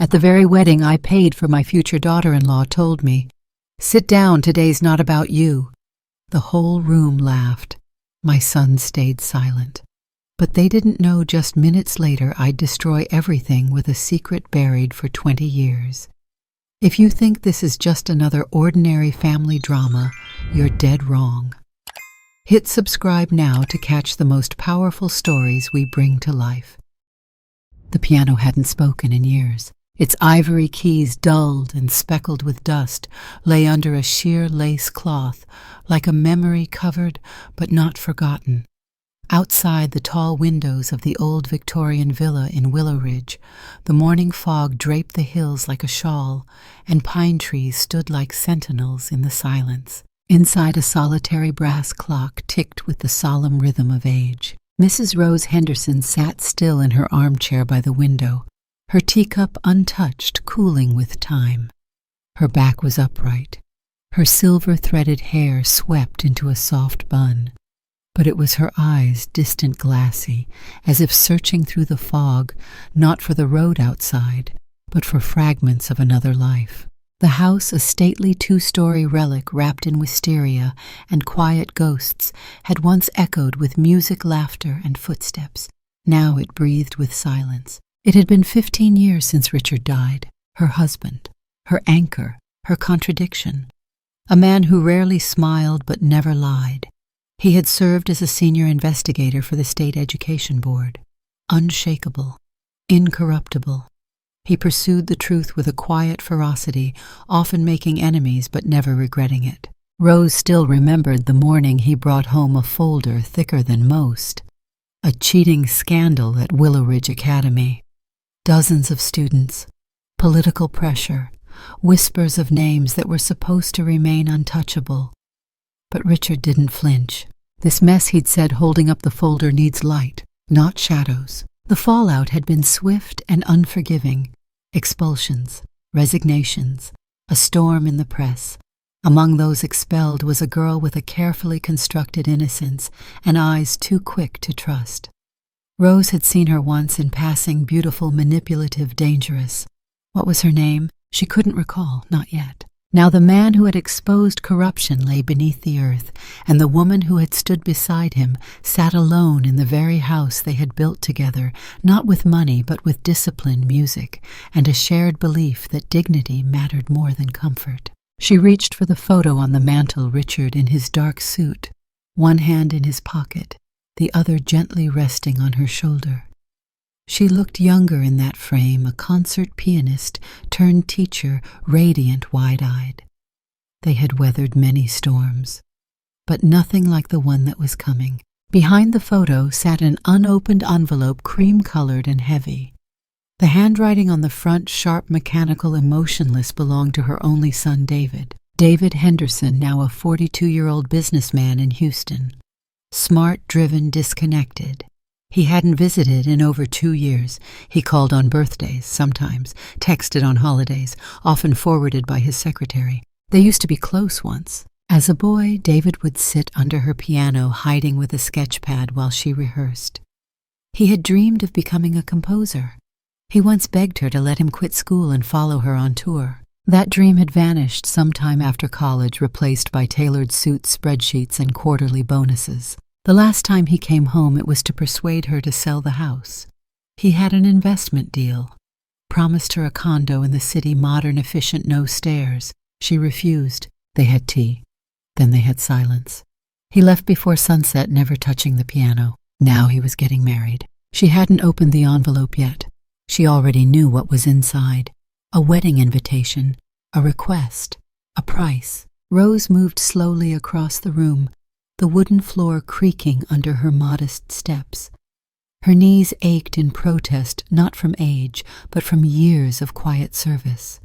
At the very wedding I paid for, my future daughter-in-law told me, "Sit down, today's not about you." The whole room laughed. My son stayed silent. But they didn't know just minutes later I'd destroy everything with a secret buried for 20 years. If you think this is just another ordinary family drama, you're dead wrong. Hit subscribe now to catch the most powerful stories we bring to life. The piano hadn't spoken in years. Its ivory keys, dulled and speckled with dust, lay under a sheer lace cloth, like a memory covered but not forgotten. Outside the tall windows of the old Victorian villa in Willow Ridge, the morning fog draped the hills like a shawl, and pine trees stood like sentinels in the silence. Inside, a solitary brass clock ticked with the solemn rhythm of age. Mrs. Rose Henderson sat still in her armchair by the window, her teacup untouched, cooling with time. Her back was upright, her silver-threaded hair swept into a soft bun. But it was her eyes, distant, glassy, as if searching through the fog, not for the road outside, but for fragments of another life. The house, a stately two-story relic wrapped in wisteria and quiet ghosts, had once echoed with music, laughter, and footsteps. Now it breathed with silence. It had been 15 years since Richard died, her husband, her anchor, her contradiction. A man who rarely smiled but never lied. He had served as a senior investigator for the State Education Board. Unshakable, incorruptible. He pursued the truth with a quiet ferocity, often making enemies but never regretting it. Rose still remembered the morning he brought home a folder thicker than most. A cheating scandal at Willow Ridge Academy. Dozens of students. Political pressure. Whispers of names that were supposed to remain untouchable. But Richard didn't flinch. This mess, he'd said, holding up the folder, needs light, not shadows. The fallout had been swift and unforgiving. Expulsions, resignations, a storm in the press. Among those expelled was a girl with a carefully constructed innocence and eyes too quick to trust. Rose had seen her once in passing, beautiful, manipulative, dangerous. What was her name? She couldn't recall, not yet. Now the man who had exposed corruption lay beneath the earth, and the woman who had stood beside him sat alone in the very house they had built together, not with money but with discipline, music, and a shared belief that dignity mattered more than comfort. She reached for the photo on the mantel, Richard in his dark suit, one hand in his pocket, the other gently resting on her shoulder. She looked younger in that frame, a concert pianist turned teacher, radiant, wide-eyed. They had weathered many storms, but nothing like the one that was coming. Behind the photo sat an unopened envelope, cream-colored and heavy. The handwriting on the front, sharp, mechanical, emotionless, belonged to her only son, David. David Henderson, now a 42-year-old businessman in Houston. Smart, driven, disconnected. He hadn't visited in over 2 years. He called on birthdays, sometimes, texted on holidays, often forwarded by his secretary. They used to be close once. As a boy, David would sit under her piano, hiding with a sketch pad while she rehearsed. He had dreamed of becoming a composer. He once begged her to let him quit school and follow her on tour. That dream had vanished sometime after college, replaced by tailored suits, spreadsheets, and quarterly bonuses. The last time he came home, it was to persuade her to sell the house. He had an investment deal, promised her a condo in the city, modern, efficient, no stairs. She refused. They had tea. Then they had silence. He left before sunset, never touching the piano. Now he was getting married. She hadn't opened the envelope yet. She already knew what was inside. A wedding invitation, a request, a price. Rose moved slowly across the room, the wooden floor creaking under her modest steps. Her knees ached in protest, not from age, but from years of quiet service.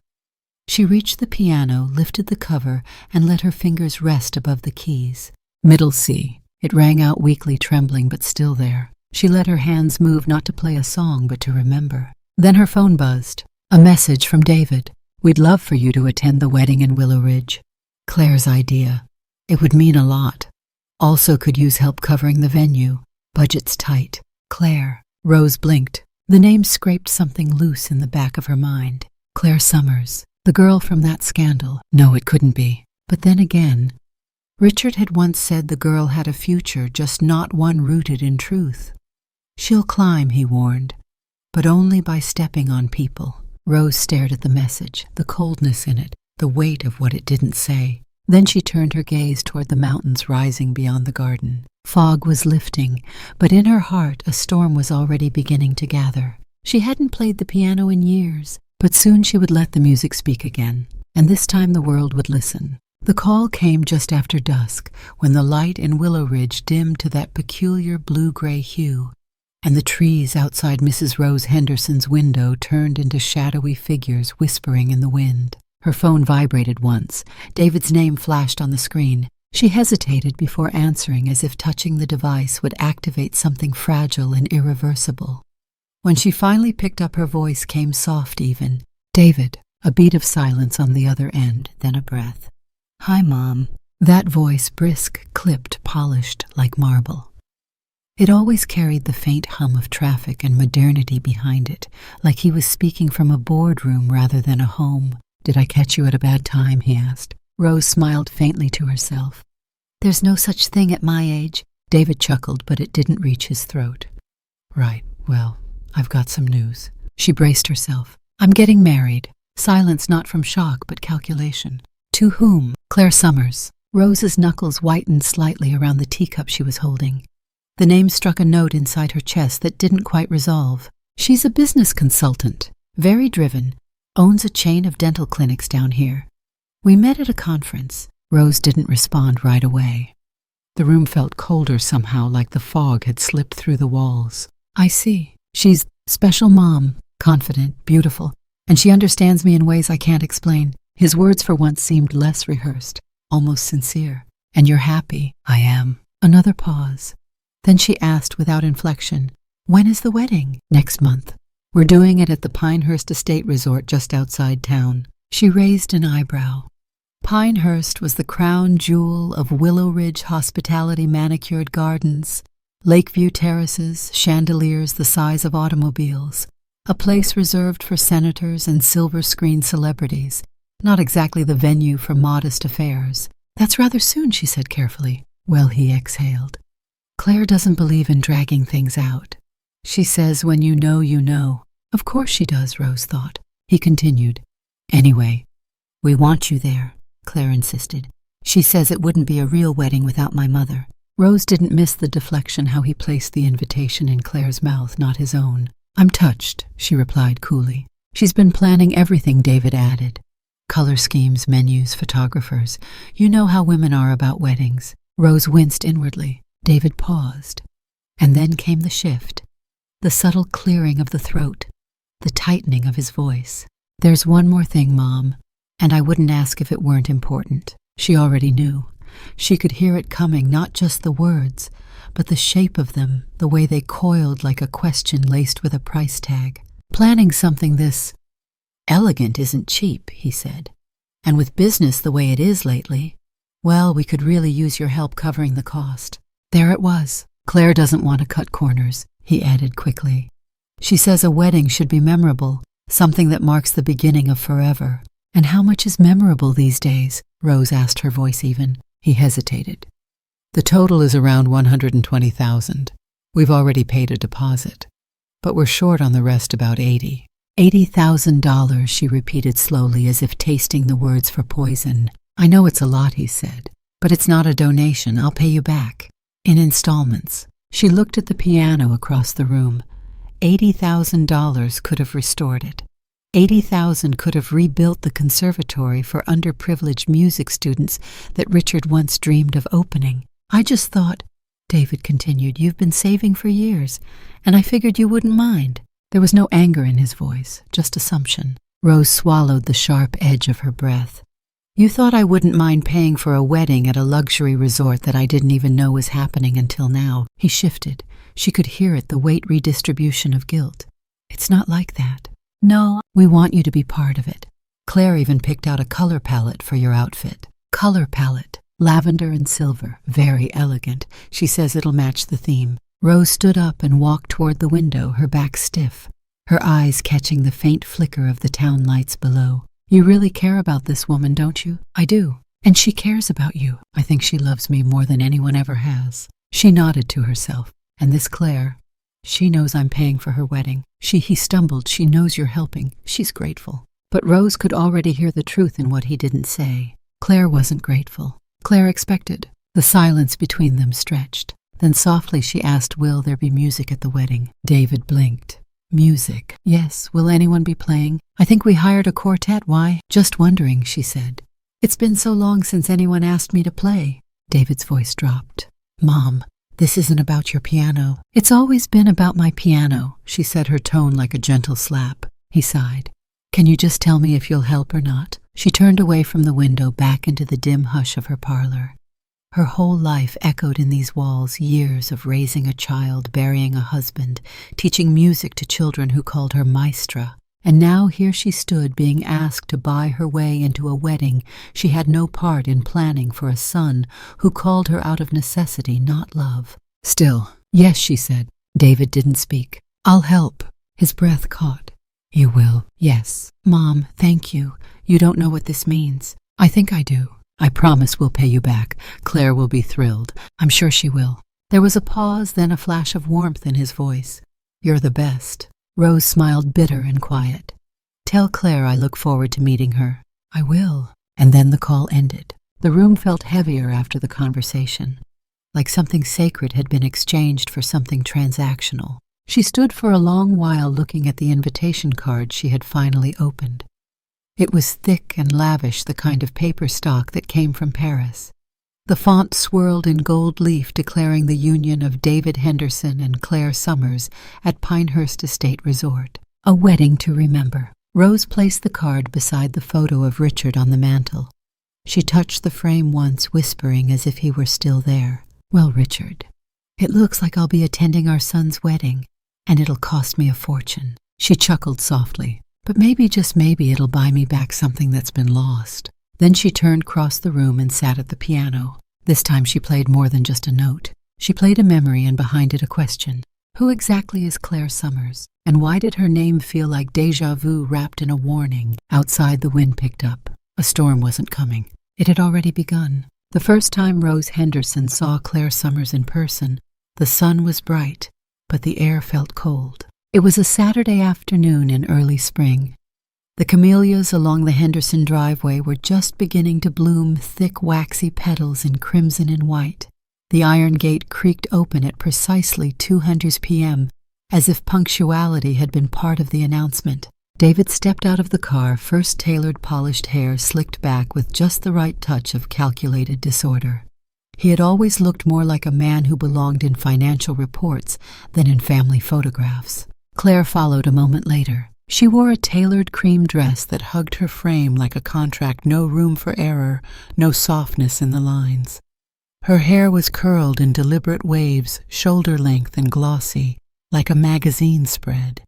She reached the piano, lifted the cover, and let her fingers rest above the keys. Middle C. It rang out weakly, trembling, but still there. She let her hands move, not to play a song, but to remember. Then her phone buzzed. A message from David. "We'd love for you to attend the wedding in Willow Ridge." Claire's idea. It would mean a lot. Also could use help covering the venue. Budget's tight. Claire. Rose blinked. The name scraped something loose in the back of her mind. Claire Summers, the girl from that scandal. No, it couldn't be. But then again, Richard had once said the girl had a future, just not one rooted in truth. She'll climb, he warned, but only by stepping on people. Rose stared at the message, the coldness in it, the weight of what it didn't say. Then she turned her gaze toward the mountains rising beyond the garden. Fog was lifting, but in her heart a storm was already beginning to gather. She hadn't played the piano in years, but soon she would let the music speak again, and this time the world would listen. The call came just after dusk, when the light in Willow Ridge dimmed to that peculiar blue-gray hue, and the trees outside Mrs. Rose Henderson's window turned into shadowy figures whispering in the wind. Her phone vibrated once. David's name flashed on the screen. She hesitated before answering, as if touching the device would activate something fragile and irreversible. When she finally picked up, her voice came soft even. "David." A beat of silence on the other end, then a breath. "Hi, Mom." That voice, brisk, clipped, polished like marble. It always carried the faint hum of traffic and modernity behind it, like he was speaking from a boardroom rather than a home. "Did I catch you at a bad time?" he asked. Rose smiled faintly to herself. "There's no such thing at my age." David chuckled, but it didn't reach his throat. "Right, well, I've got some news." She braced herself. "I'm getting married." Silence not from shock, but calculation. "To whom?" "Claire Summers." Rose's knuckles whitened slightly around the teacup she was holding. The name struck a note inside her chest that didn't quite resolve. "She's a business consultant, very driven, owns a chain of dental clinics down here. We met at a conference." Rose didn't respond right away. The room felt colder somehow, like the fog had slipped through the walls. "I see. She's special mom, confident, beautiful, and she understands me in ways I can't explain." His words for once seemed less rehearsed, almost sincere. "And you're happy?" "I am." Another pause. Then she asked without inflection, "When is the wedding?" "Next month. We're doing it at the Pinehurst Estate Resort just outside town." She raised an eyebrow. Pinehurst was the crown jewel of Willow Ridge hospitality manicured gardens, lakeview terraces, chandeliers the size of automobiles, a place reserved for senators and silver-screen celebrities, not exactly the venue for modest affairs. "That's rather soon," she said carefully. "Well," he exhaled. "Claire doesn't believe in dragging things out. She says when you know, you know." Of course she does, Rose thought. He continued, "Anyway, we want you there," Claire insisted. "She says it wouldn't be a real wedding without my mother." Rose didn't miss the deflection, how he placed the invitation in Claire's mouth, not his own. "I'm touched," she replied coolly. "She's been planning everything," David added. "Color schemes, menus, photographers. You know how women are about weddings." Rose winced inwardly. David paused. And then came the shift. The subtle clearing of the throat. The tightening of his voice. "There's one more thing, Mom, and I wouldn't ask if it weren't important." She already knew. She could hear it coming, not just the words, but the shape of them, the way they coiled like a question laced with a price tag. "Planning something this elegant isn't cheap," he said. "And with business the way it is lately, well, we could really use your help covering the cost." There it was. "Claire doesn't want to cut corners," he added quickly. "She says a wedding should be memorable, something that marks the beginning of forever." "And how much is memorable these days?" Rose asked, her voice even. He hesitated. "The total is around $120,000. We've already paid a deposit, but we're short on the rest, about $80,000, she repeated slowly, as if tasting the words for poison. "I know it's a lot," he said, "but it's not a donation. I'll pay you back. In installments." She looked at the piano across the room. $80,000 could have restored it. $80,000 could have rebuilt the conservatory for underprivileged music students that Richard once dreamed of opening. "I just thought," David continued, "you've been saving for years, and I figured you wouldn't mind." There was no anger in his voice, just assumption. Rose swallowed the sharp edge of her breath. "You thought I wouldn't mind paying for a wedding at a luxury resort that I didn't even know was happening until now." He shifted. She could hear it, the weight redistribution of guilt. "It's not like that. No, we want you to be part of it. Claire even picked out a color palette for your outfit." "Color palette. Lavender and silver. Very elegant. She says it'll match the theme." Rose stood up and walked toward the window, her back stiff. her eyes catching the faint flicker of the town lights below. "You really care about this woman, don't you?" "I do. And she cares about you. I think she loves me more than anyone ever has." She nodded to herself. "And this Claire, she knows I'm paying for her wedding. He stumbled. She knows you're helping. She's grateful." But Rose could already hear the truth in what he didn't say. Claire wasn't grateful. Claire expected. The silence between them stretched. Then softly she asked, "Will there be music at the wedding?" David blinked. "Music? Yes. Will anyone be playing?" "I think we hired a quartet. Why?" "Just wondering," she said. "It's been so long since anyone asked me to play." David's voice dropped. "Mom, this isn't about your piano." "It's always been about my piano," she said, her tone like a gentle slap. He sighed. "Can you just tell me if you'll help or not?" She turned away from the window back into the dim hush of her parlor. Her whole life echoed in these walls, years of raising a child, burying a husband, teaching music to children who called her maestra. And now here she stood being asked to buy her way into a wedding she had no part in planning for a son who called her out of necessity, not love. Still, "Yes," she said. David didn't speak. "I'll help." His breath caught. "You will?" "Yes." "Mom, thank you. You don't know what this means." "I think I do." "I promise we'll pay you back. Claire will be thrilled. I'm sure she will." There was a pause, then a flash of warmth in his voice. "You're the best." Rose smiled bitter and quiet. "Tell Claire I look forward to meeting her." "I will." And then the call ended. The room felt heavier after the conversation, like something sacred had been exchanged for something transactional. She stood for a long while looking at the invitation card she had finally opened. It was thick and lavish, the kind of paper stock that came from Paris. The font swirled in gold leaf declaring the union of David Henderson and Claire Summers at Pinehurst Estate Resort. A wedding to remember. Rose placed the card beside the photo of Richard on the mantel. She touched the frame once, whispering as if he were still there. "Well, Richard, it looks like I'll be attending our son's wedding, and it'll cost me a fortune." She chuckled softly. "But maybe, just maybe, it'll buy me back something that's been lost." Then she turned across the room and sat at the piano. This time she played more than just a note. She played a memory and behind it a question. Who exactly is Claire Summers? And why did her name feel like déjà vu wrapped in a warning? Outside, the wind picked up. A storm wasn't coming. It had already begun. The first time Rose Henderson saw Claire Summers in person, the sun was bright, but the air felt cold. It was a Saturday afternoon in early spring. The camellias along the Henderson driveway were just beginning to bloom, thick waxy petals in crimson and white. The iron gate creaked open at precisely 200 p.m., as if punctuality had been part of the announcement. David stepped out of the car, first-tailored polished hair slicked back with just the right touch of calculated disorder. He had always looked more like a man who belonged in financial reports than in family photographs. Claire followed a moment later. She wore a tailored cream dress that hugged her frame like a contract, no room for error, no softness in the lines. Her hair was curled in deliberate waves, shoulder-length and glossy, like a magazine spread.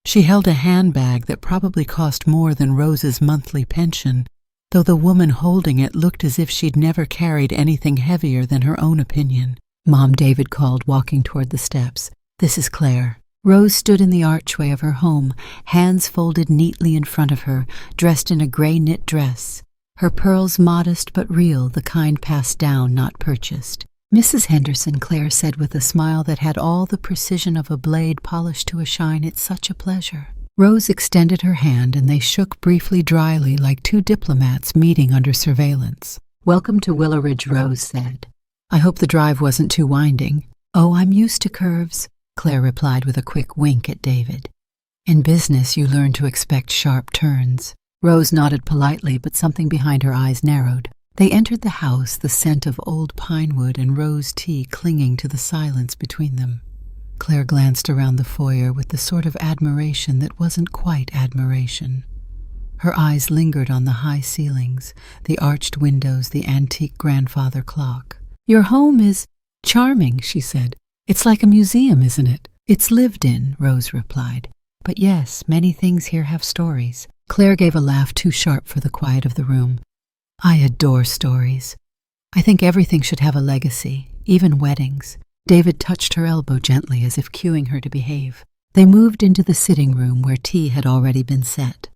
She held a handbag that probably cost more than Rose's monthly pension, though the woman holding it looked as if she'd never carried anything heavier than her own opinion. "Mom," David called, walking toward the steps. "This is Claire." Rose stood in the archway of her home, hands folded neatly in front of her, dressed in a gray knit dress. Her pearls modest but real, the kind passed down, not purchased. "Mrs. Henderson," Claire said with a smile that had all the precision of a blade polished to a shine, "it's such a pleasure." Rose extended her hand, and they shook briefly, dryly, like two diplomats meeting under surveillance. "Welcome to Willow Ridge," Rose said. "I hope the drive wasn't too winding." "Oh, I'm used to curves," Claire replied with a quick wink at David. "In business, you learn to expect sharp turns." Rose nodded politely, but something behind her eyes narrowed. They entered the house, the scent of old pine wood and rose tea clinging to the silence between them. Claire glanced around the foyer with the sort of admiration that wasn't quite admiration. Her eyes lingered on the high ceilings, the arched windows, the antique grandfather clock. "Your home is charming," she said. "It's like a museum, isn't it?" "It's lived in," Rose replied. "But yes, many things here have stories." Claire gave a laugh too sharp for the quiet of the room. "I adore stories. I think everything should have a legacy, even weddings." David touched her elbow gently as if cueing her to behave. They moved into the sitting room where tea had already been set.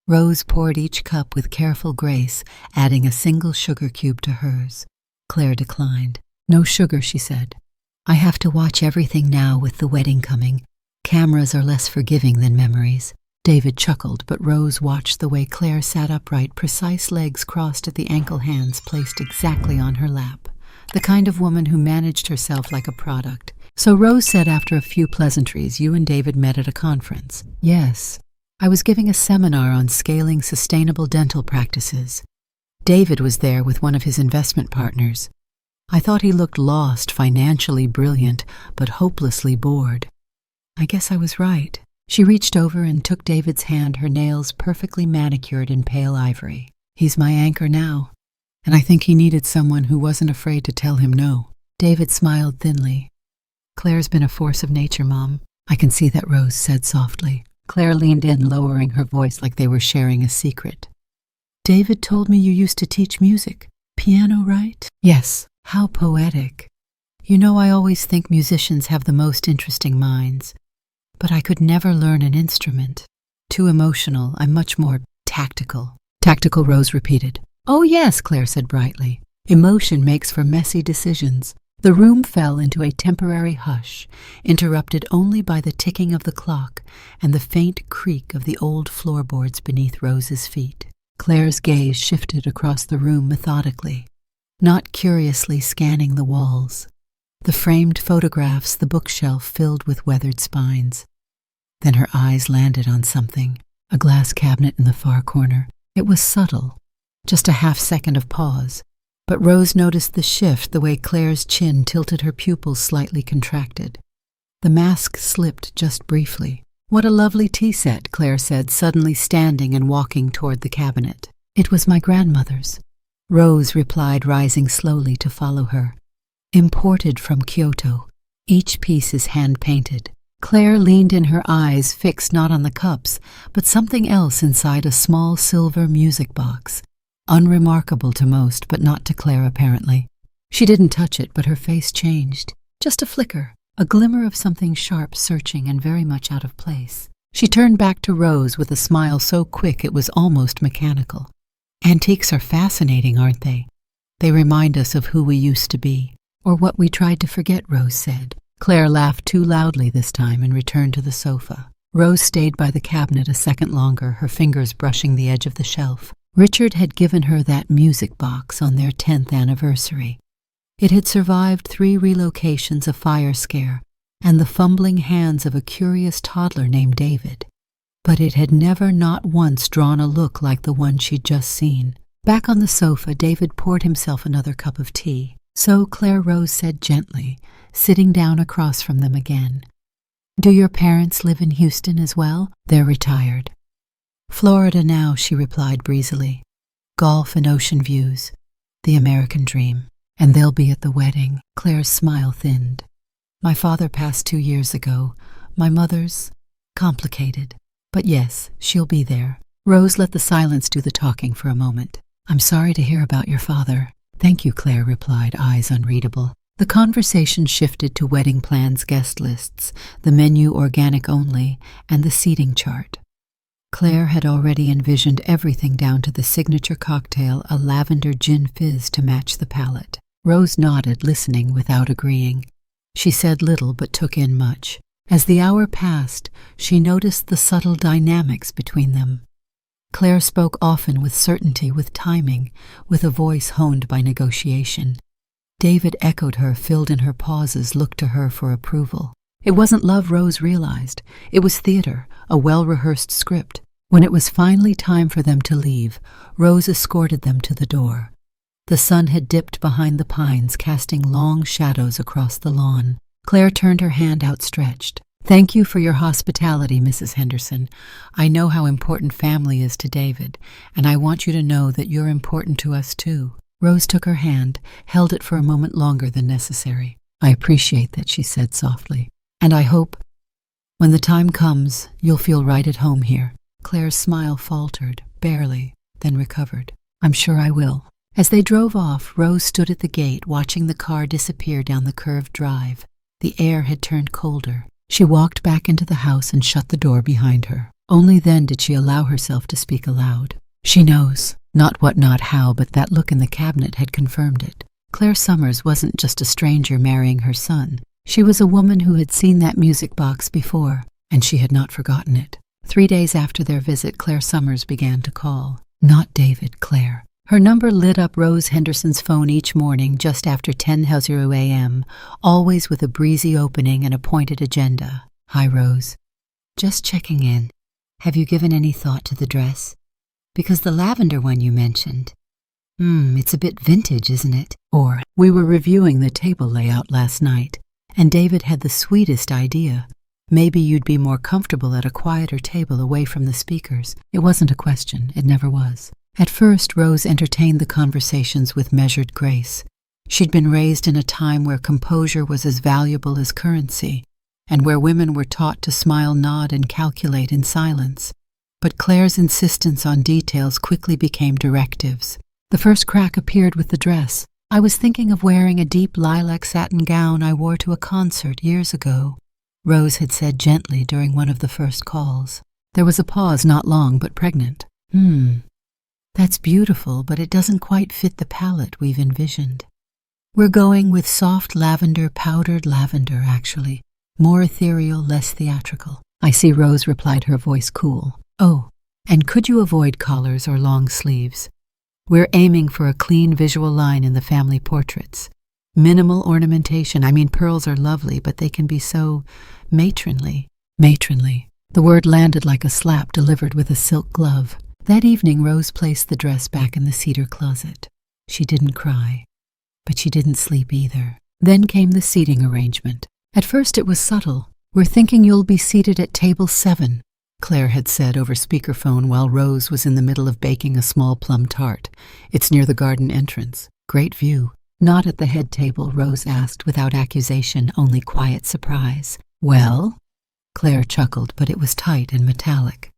Rose poured each cup with careful grace, adding a single sugar cube to hers. Claire declined. "No sugar," she said. "I have to watch everything now with the wedding coming. Cameras are less forgiving than memories." David chuckled, but Rose watched the way Claire sat upright, precise legs crossed at the ankle, hands placed exactly on her lap. The kind of woman who managed herself like a product. "So," Rose said after a few pleasantries, "you and David met at a conference." "Yes. I was giving a seminar on scaling sustainable dental practices. David was there with one of his investment partners. I thought he looked lost, financially brilliant, but hopelessly bored. I guess I was right." She reached over and took David's hand, her nails perfectly manicured in pale ivory. "He's my anchor now, and I think he needed someone who wasn't afraid to tell him no." David smiled thinly. "Claire's been a force of nature, Mom." "I can see that," Rose said softly. Claire leaned in, lowering her voice like they were sharing a secret. "David told me you used to teach music. Piano, right?" "Yes." "How poetic. You know, I always think musicians have the most interesting minds. But I could never learn an instrument. Too emotional. I'm much more tactical." "Tactical," Rose repeated. "Oh yes," Claire said brightly. "Emotion makes for messy decisions." The room fell into a temporary hush, interrupted only by the ticking of the clock and the faint creak of the old floorboards beneath Rose's feet. Claire's gaze shifted across the room methodically, not curiously scanning the walls, the framed photographs, the bookshelf filled with weathered spines. Then her eyes landed on something, a glass cabinet in the far corner. It was subtle, just a half-second of pause, but Rose noticed the shift, the way Claire's chin tilted, her pupils slightly contracted. The mask slipped just briefly. "What a lovely tea set," Claire said, suddenly standing and walking toward the cabinet. "It was my grandmother's," Rose replied, rising slowly to follow her. "Imported from Kyoto. Each piece is hand-painted." Claire leaned in, her eyes fixed not on the cups, but something else inside a small silver music box. Unremarkable to most, but not to Claire apparently. She didn't touch it, but her face changed. Just a flicker, a glimmer of something sharp, searching, and very much out of place. She turned back to Rose with a smile so quick it was almost mechanical. "Antiques are fascinating, aren't they? They remind us of who we used to be, or what we tried to forget," Rose said. Claire laughed too loudly this time and returned to the sofa. Rose stayed by the cabinet a second longer, her fingers brushing the edge of the shelf. Richard had given her that music box on their 10th anniversary. It had survived 3 relocations, a fire scare, and the fumbling hands of a curious toddler named David. But it had never, not once, drawn a look like the one she'd just seen. Back on the sofa, David poured himself another cup of tea. "So," Claire Rose said gently, sitting down across from them again, "do your parents live in Houston as well?" "They're retired." "Florida now," she replied breezily. "Golf and ocean views. The American dream. And they'll be at the wedding." Claire's smile thinned. "My father passed 2 years ago. My mother's complicated. But yes, she'll be there." Rose let the silence do the talking for a moment. "I'm sorry to hear about your father." "Thank you," Claire replied, eyes unreadable. The conversation shifted to wedding plans, guest lists, the menu organic only, and the seating chart. Claire had already envisioned everything down to the signature cocktail, a lavender gin fizz to match the palette. Rose nodded, listening without agreeing. She said little but took in much. As the hour passed, she noticed the subtle dynamics between them. Claire spoke often with certainty, with timing, with a voice honed by negotiation. David echoed her, filled in her pauses, looked to her for approval. It wasn't love, Rose realized. It was theater, a well-rehearsed script. When it was finally time for them to leave, Rose escorted them to the door. The sun had dipped behind the pines, casting long shadows across the lawn. Claire turned her hand outstretched. "Thank you for your hospitality, Mrs. Henderson. I know how important family is to David, and I want you to know that you're important to us too." Rose took her hand, held it for a moment longer than necessary. "I appreciate that," she said softly. "And I hope, when the time comes, you'll feel right at home here." Claire's smile faltered, barely, then recovered. "I'm sure I will." As they drove off, Rose stood at the gate, watching the car disappear down the curved drive. The air had turned colder. She walked back into the house and shut the door behind her. Only then did she allow herself to speak aloud. She knows. Not what, not how, but that look in the cabinet had confirmed it. Claire Summers wasn't just a stranger marrying her son. She was a woman who had seen that music box before, and she had not forgotten it. 3 days after their visit, Claire Summers began to call. Not David, Claire. Her number lit up Rose Henderson's phone each morning just after 10:00 a.m., always with a breezy opening and a pointed agenda. Hi, Rose. Just checking in. Have you given any thought to the dress? Because the lavender one you mentioned. It's a bit vintage, isn't it? Or, we were reviewing the table layout last night, and David had the sweetest idea. Maybe you'd be more comfortable at a quieter table away from the speakers. It wasn't a question. It never was. At first, Rose entertained the conversations with measured grace. She'd been raised in a time where composure was as valuable as currency, and where women were taught to smile, nod, and calculate in silence. But Claire's insistence on details quickly became directives. The first crack appeared with the dress. I was thinking of wearing a deep lilac satin gown I wore to a concert years ago, Rose had said gently during one of the first calls. There was a pause, not long, but pregnant. That's beautiful, but it doesn't quite fit the palette we've envisioned. We're going with soft lavender, powdered lavender, actually. More ethereal, less theatrical. I see, Rose replied, her voice cool. Oh, and could you avoid collars or long sleeves? We're aiming for a clean visual line in the family portraits. Minimal ornamentation. I mean, pearls are lovely, but they can be so matronly. Matronly. The word landed like a slap delivered with a silk glove. That evening, Rose placed the dress back in the cedar closet. She didn't cry, but she didn't sleep either. Then came the seating arrangement. At first it was subtle. We're thinking you'll be seated at table 7, Claire had said over speakerphone while Rose was in the middle of baking a small plum tart. It's near the garden entrance. Great view. Not at the head table, Rose asked without accusation, only quiet surprise. Well? Claire chuckled, but it was tight and metallic.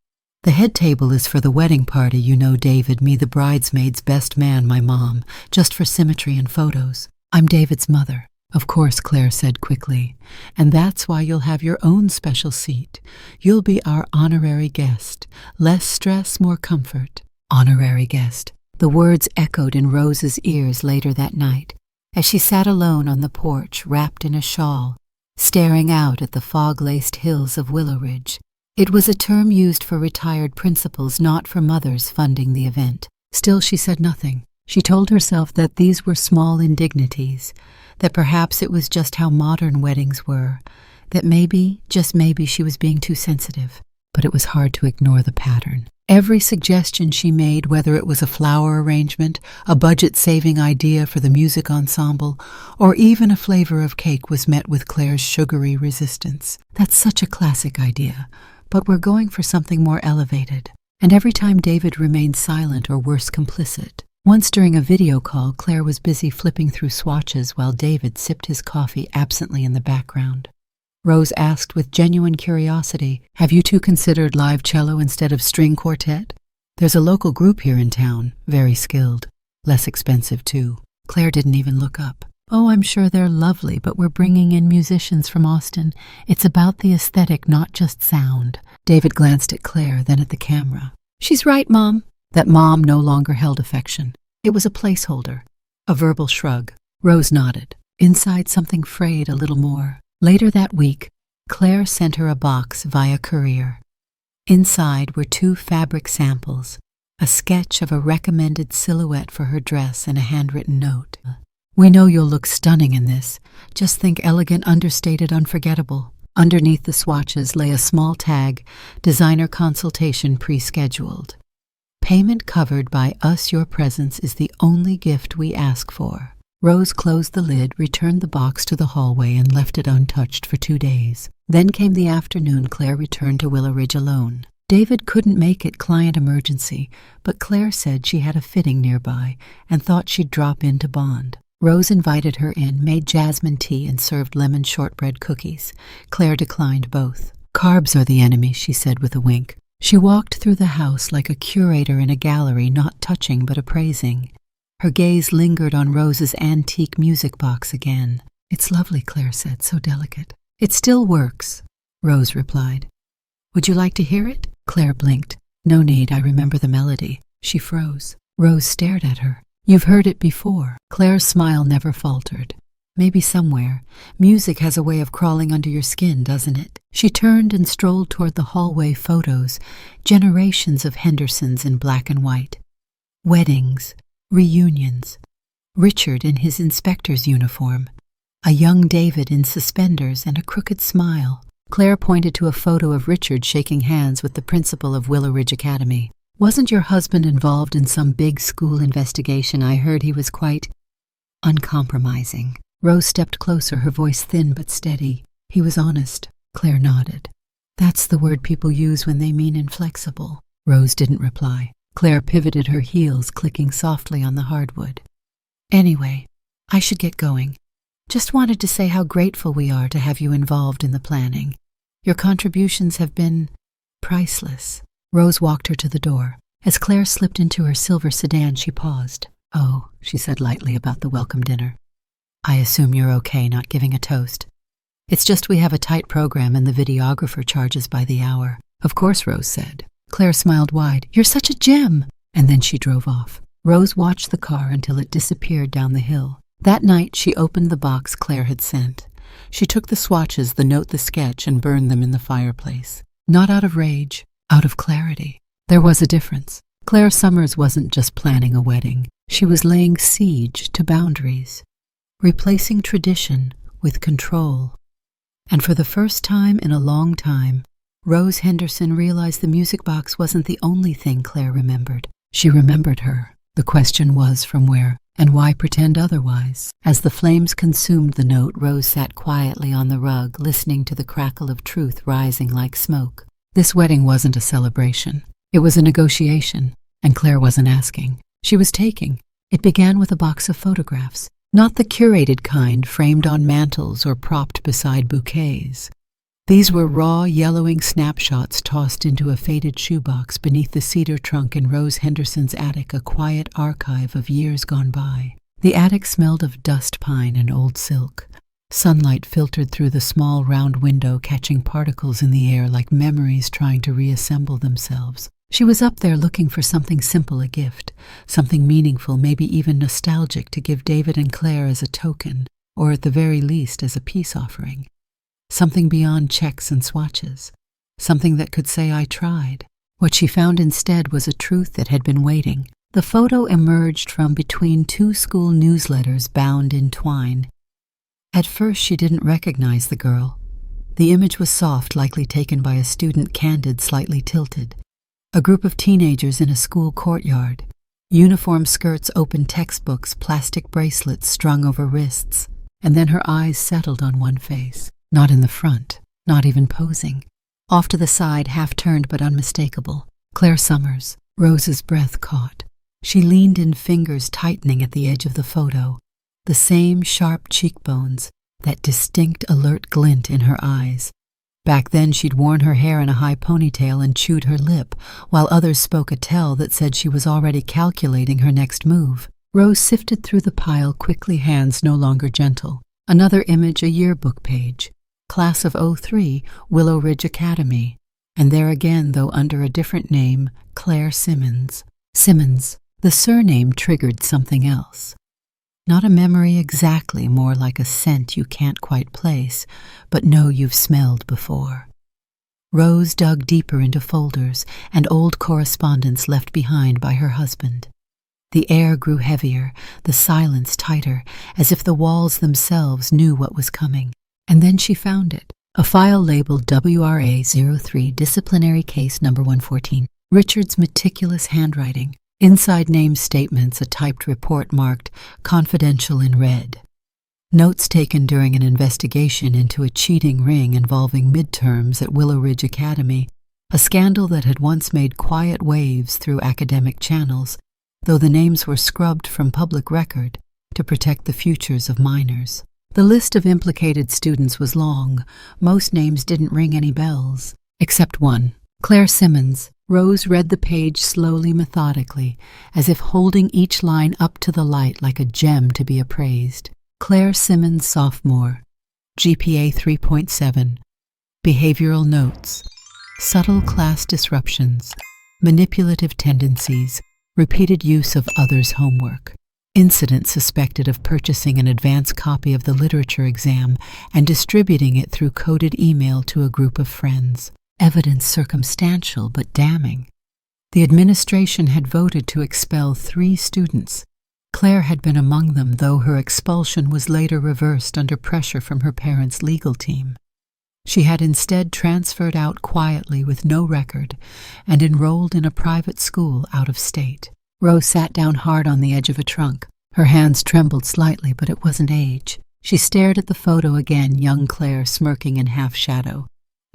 The head table is for the wedding party, you know, David, me the bridesmaid's best man, my mom, just for symmetry and photos. I'm David's mother. Of course, Claire said quickly, and that's why you'll have your own special seat. You'll be our honorary guest. Less stress, more comfort. Honorary guest. The words echoed in Rose's ears later that night, as she sat alone on the porch, wrapped in a shawl, staring out at the fog-laced hills of Willow Ridge. It was a term used for retired principals, not for mothers funding the event. Still, she said nothing. She told herself that these were small indignities, that perhaps it was just how modern weddings were, that maybe, just maybe, she was being too sensitive. But it was hard to ignore the pattern. Every suggestion she made, whether it was a flower arrangement, a budget-saving idea for the music ensemble, or even a flavor of cake, was met with Claire's sugary resistance. That's such a classic idea, but we're going for something more elevated. And every time David remained silent or worse, complicit. Once during a video call, Claire was busy flipping through swatches while David sipped his coffee absently in the background. Rose asked with genuine curiosity, have you two considered live cello instead of string quartet? There's a local group here in town, very skilled. Less expensive, too. Claire didn't even look up. Oh, I'm sure they're lovely, but we're bringing in musicians from Austin. It's about the aesthetic, not just sound. David glanced at Claire, then at the camera. She's right, Mom. That mom no longer held affection. It was a placeholder, a verbal shrug. Rose nodded. Inside, something frayed a little more. Later that week, Claire sent her a box via courier. Inside were 2 fabric samples, a sketch of a recommended silhouette for her dress, and a handwritten note. We know you'll look stunning in this. Just think elegant, understated, unforgettable. Underneath the swatches lay a small tag, designer consultation pre-scheduled. Payment covered by us. Your presence is the only gift we ask for. Rose closed the lid, returned the box to the hallway, and left it untouched for 2 days. Then came the afternoon Claire returned to Willow Ridge alone. David couldn't make it, client emergency, but Claire said she had a fitting nearby and thought she'd drop in to bond. Rose invited her in, made jasmine tea, and served lemon shortbread cookies. Claire declined both. Carbs are the enemy, she said with a wink. She walked through the house like a curator in a gallery, not touching but appraising. Her gaze lingered on Rose's antique music box again. It's lovely, Claire said, so delicate. It still works. Rose replied. Would you like to hear it? Claire blinked. No need, I remember the melody. She froze. Rose stared at her. You've heard it before. Claire's smile never faltered. Maybe somewhere. Music has a way of crawling under your skin, doesn't it? She turned and strolled toward the hallway photos, generations of Hendersons in black and white. Weddings, reunions. Richard in his inspector's uniform. A young David in suspenders and a crooked smile. Claire pointed to a photo of Richard shaking hands with the principal of Willow Ridge Academy. Wasn't your husband involved in some big school investigation? I heard he was quite uncompromising. Rose stepped closer, her voice thin but steady. He was honest. Claire nodded. That's the word people use when they mean inflexible. Rose didn't reply. Claire pivoted her heels, clicking softly on the hardwood. Anyway, I should get going. Just wanted to say how grateful we are to have you involved in the planning. Your contributions have been priceless. Rose walked her to the door. As Claire slipped into her silver sedan, she paused. Oh, she said lightly about the welcome dinner. I assume you're okay not giving a toast. It's just we have a tight program and the videographer charges by the hour. Of course, Rose said. Claire smiled wide. You're such a gem! And then she drove off. Rose watched the car until it disappeared down the hill. That night, she opened the box Claire had sent. She took the swatches, the note, the sketch, and burned them in the fireplace. Not out of rage, out of clarity. There was a difference. Claire Summers wasn't just planning a wedding. She was laying siege to boundaries, replacing tradition with control. And for the first time in a long time, Rose Henderson realized the music box wasn't the only thing Claire remembered. She remembered her. The question was from where, and why pretend otherwise? As the flames consumed the note, Rose sat quietly on the rug, listening to the crackle of truth rising like smoke. This wedding wasn't a celebration. It was a negotiation, and Claire wasn't asking. She was taking. It began with a box of photographs, not the curated kind framed on mantels or propped beside bouquets. These were raw, yellowing snapshots tossed into a faded shoebox beneath the cedar trunk in Rose Henderson's attic, a quiet archive of years gone by. The attic smelled of dust pine and old silk. Sunlight filtered through the small round window, catching particles in the air like memories trying to reassemble themselves. She was up there looking for something simple, a gift, something meaningful, maybe even nostalgic, to give David and Claire as a token, or at the very least as a peace offering. Something beyond checks and swatches. Something that could say, I tried. What she found instead was a truth that had been waiting. The photo emerged from between two school newsletters bound in twine. At first she didn't recognize the girl. The image was soft, likely taken by a student, candid, slightly tilted. A group of teenagers in a school courtyard. Uniform skirts, open textbooks, plastic bracelets strung over wrists. And then her eyes settled on one face. Not in the front, not even posing. Off to the side, half-turned but unmistakable. Claire Summers. Rose's breath caught. She leaned in, fingers tightening at the edge of the photo. The same sharp cheekbones, that distinct, alert glint in her eyes. Back then she'd worn her hair in a high ponytail and chewed her lip, while others spoke a tell that said she was already calculating her next move. Rose sifted through the pile quickly, hands no longer gentle. Another image, a yearbook page. Class of '03, Willow Ridge Academy. And there again, though under a different name, Claire Simmons. Simmons. The surname triggered something else. Not a memory exactly, more like a scent you can't quite place, but know you've smelled before. Rose dug deeper into folders and old correspondence left behind by her husband. The air grew heavier, the silence tighter, as if the walls themselves knew what was coming. And then she found it. A file labeled WRA-03, Disciplinary Case Number 114. Richard's meticulous handwriting. Inside name statements, a typed report marked confidential in red. Notes taken during an investigation into a cheating ring involving midterms at Willow Ridge Academy, a scandal that had once made quiet waves through academic channels, though the names were scrubbed from public record to protect the futures of minors. The list of implicated students was long. Most names didn't ring any bells, except one. Claire Simmons. Rose read the page slowly, methodically, as if holding each line up to the light like a gem to be appraised. Claire Simmons, sophomore. GPA 3.7. Behavioral notes. Subtle class disruptions. Manipulative tendencies. Repeated use of others' homework. Incident suspected of purchasing an advance copy of the literature exam and distributing it through coded email to a group of friends. Evidence circumstantial but damning. The administration had voted to expel 3 students. Claire had been among them, though her expulsion was later reversed under pressure from her parents' legal team. She had instead transferred out quietly with no record and enrolled in a private school out of state. Rose sat down hard on the edge of a trunk. Her hands trembled slightly, but it wasn't age. She stared at the photo again, young Claire smirking in half-shadow.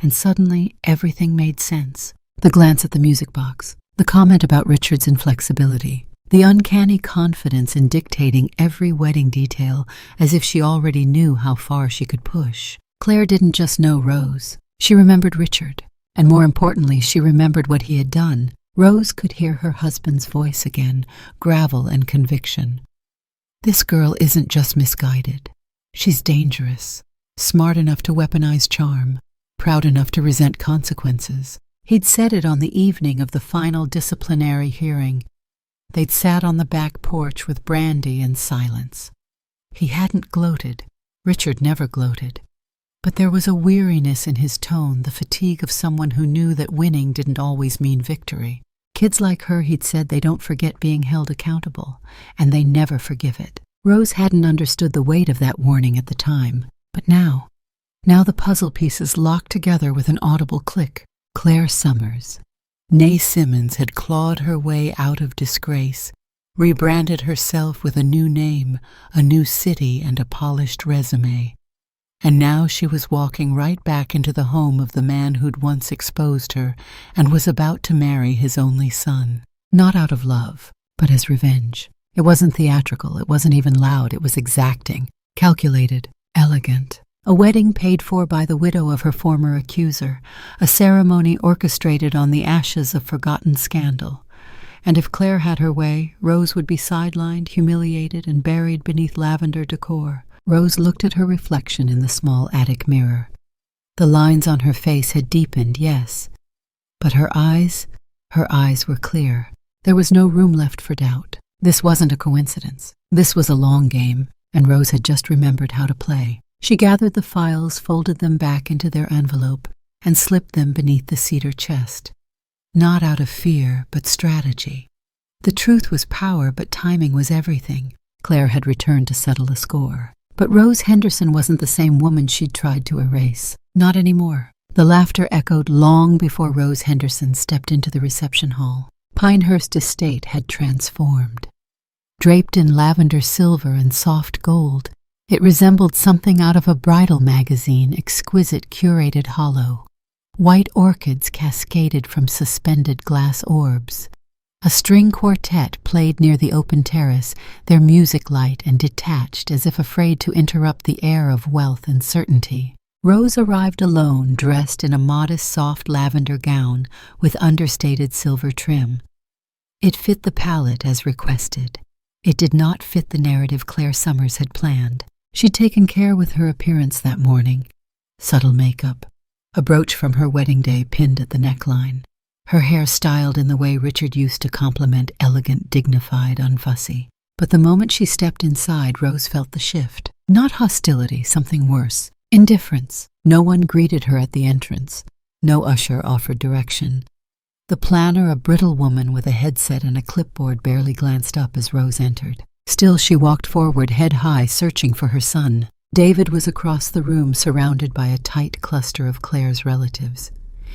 And suddenly, everything made sense. The glance at the music box, the comment about Richard's inflexibility, the uncanny confidence in dictating every wedding detail as if she already knew how far she could push. Claire didn't just know Rose. She remembered Richard, and more importantly, she remembered what he had done. Rose could hear her husband's voice again, gravel and conviction. This girl isn't just misguided. She's dangerous, smart enough to weaponize charm, proud enough to resent consequences. He'd said it on the evening of the final disciplinary hearing. They'd sat on the back porch with brandy and silence. He hadn't gloated. Richard never gloated. But there was a weariness in his tone, the fatigue of someone who knew that winning didn't always mean victory. Kids like her, he'd said, they don't forget being held accountable, and they never forgive it. Rose hadn't understood the weight of that warning at the time, but now the puzzle pieces locked together with an audible click. Claire Summers. Nay Simmons had clawed her way out of disgrace, rebranded herself with a new name, a new city, and a polished resume. And now she was walking right back into the home of the man who'd once exposed her and was about to marry his only son. Not out of love, but as revenge. It wasn't theatrical, it wasn't even loud, it was exacting, calculated, elegant. A wedding paid for by the widow of her former accuser, a ceremony orchestrated on the ashes of forgotten scandal. And if Claire had her way, Rose would be sidelined, humiliated, and buried beneath lavender decor. Rose looked at her reflection in the small attic mirror. The lines on her face had deepened, yes, but her eyes were clear. There was no room left for doubt. This wasn't a coincidence. This was a long game, and Rose had just remembered how to play. She gathered the files, folded them back into their envelope, and slipped them beneath the cedar chest. Not out of fear, but strategy. The truth was power, but timing was everything. Claire had returned to settle a score. But Rose Henderson wasn't the same woman she'd tried to erase. Not anymore. The laughter echoed long before Rose Henderson stepped into the reception hall. Pinehurst Estate had transformed. Draped in lavender silver and soft gold, it resembled something out of a bridal magazine, exquisite curated hollow. White orchids cascaded from suspended glass orbs. A string quartet played near the open terrace, their music light and detached as if afraid to interrupt the air of wealth and certainty. Rose arrived alone, dressed in a modest soft lavender gown with understated silver trim. It fit the palette as requested. It did not fit the narrative Claire Summers had planned. She'd taken care with her appearance that morning. Subtle makeup, a brooch from her wedding day pinned at the neckline. Her hair styled in the way Richard used to compliment elegant, dignified, unfussy. But the moment she stepped inside, Rose felt the shift. Not hostility, something worse. Indifference. No one greeted her at the entrance. No usher offered direction. The planner, a brittle woman with a headset and a clipboard, barely glanced up as Rose entered. Still, she walked forward, head high, searching for her son. David was across the room, surrounded by a tight cluster of Claire's relatives.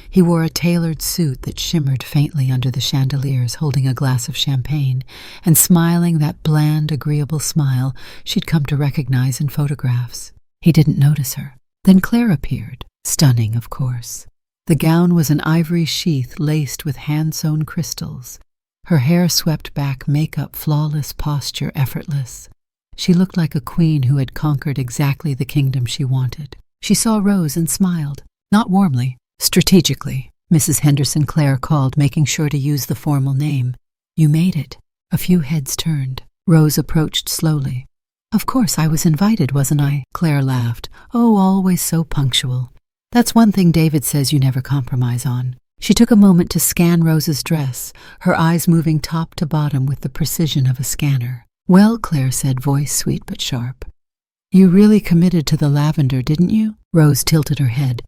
He wore a tailored suit that shimmered faintly under the chandeliers, holding a glass of champagne, and smiling that bland, agreeable smile she'd come to recognize in photographs. He didn't notice her. Then Claire appeared, stunning, of course. The gown was an ivory sheath laced with hand-sewn crystals. Her hair swept back, makeup flawless, posture effortless. She looked like a queen who had conquered exactly the kingdom she wanted. She saw Rose and smiled, not warmly, strategically. Mrs. Henderson, Claire called, making sure to use the formal name. "You made it." A few heads turned. Rose approached slowly. "Of course, I was invited, wasn't I?" Claire laughed. "Oh, always so punctual." That's one thing David says you never compromise on. She took a moment to scan Rose's dress, her eyes moving top to bottom with the precision of a scanner. Well, Claire said, voice sweet but sharp. You really committed to the lavender, didn't you? Rose tilted her head.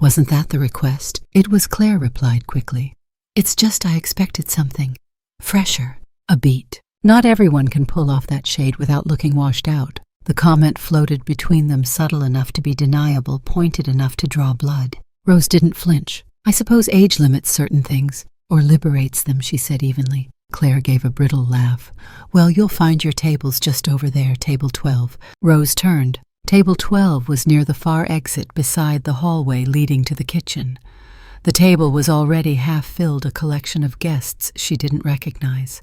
Wasn't that the request? It was, Claire replied quickly. It's just I expected something fresher, a beat. Not everyone can pull off that shade without looking washed out. The comment floated between them, subtle enough to be deniable, pointed enough to draw blood. Rose didn't flinch. I suppose age limits certain things, or liberates them, she said evenly. Claire gave a brittle laugh. Well, you'll find your tables just over there, table 12. Rose turned. Table 12 was near the far exit beside the hallway leading to the kitchen. The table was already half filled, a collection of guests she didn't recognize.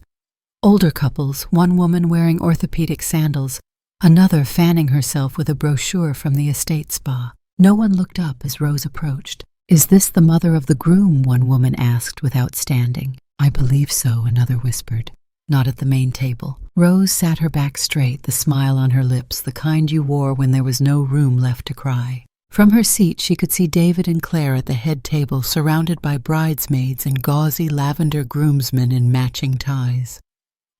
Older couples, one woman wearing orthopedic sandals, another fanning herself with a brochure from the estate spa. No one looked up as Rose approached. Is this the mother of the groom? One woman asked without standing. I believe so, another whispered. Not at the main table. Rose sat her back straight, the smile on her lips, the kind you wore when there was no room left to cry. From her seat she could see David and Claire at the head table, surrounded by bridesmaids and gauzy lavender groomsmen in matching ties.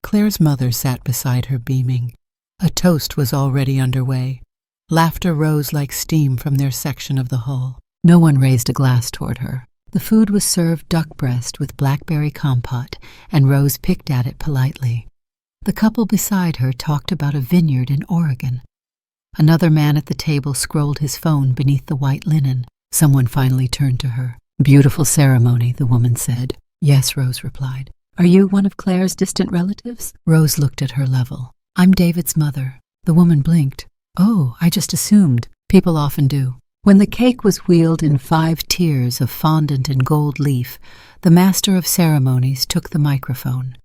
Claire's mother sat beside her, beaming. A toast was already underway. Laughter rose like steam from their section of the hall. No one raised a glass toward her. The food was served duck breast with blackberry compote, and Rose picked at it politely. The couple beside her talked about a vineyard in Oregon. Another man at the table scrolled his phone beneath the white linen. Someone finally turned to her. Beautiful ceremony, the woman said. Yes, Rose replied. Are you one of Claire's distant relatives? Rose looked at her level. I'm David's mother. The woman blinked. Oh, I just assumed. People often do. When the cake was wheeled in 5 tiers of fondant and gold leaf, the master of ceremonies took the microphone.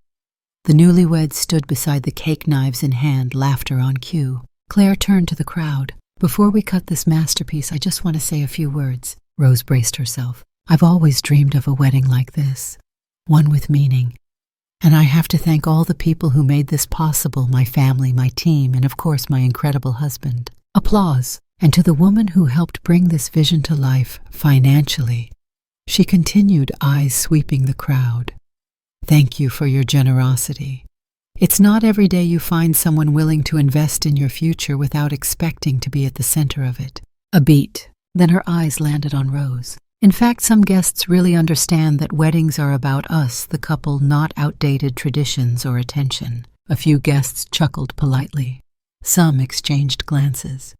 The newlyweds stood beside the cake, knives in hand, laughter on cue. Claire turned to the crowd. Before we cut this masterpiece, I just want to say a few words. Rose braced herself. I've always dreamed of a wedding like this, one with meaning. And I have to thank all the people who made this possible, my family, my team, and of course my incredible husband. Applause. And to the woman who helped bring this vision to life financially. She continued, eyes sweeping the crowd. Thank you for your generosity. It's not every day you find someone willing to invest in your future without expecting to be at the center of it. A beat. Then her eyes landed on Rose. In fact, some guests really understand that weddings are about us, the couple, not outdated traditions or attention. A few guests chuckled politely. Some exchanged glances.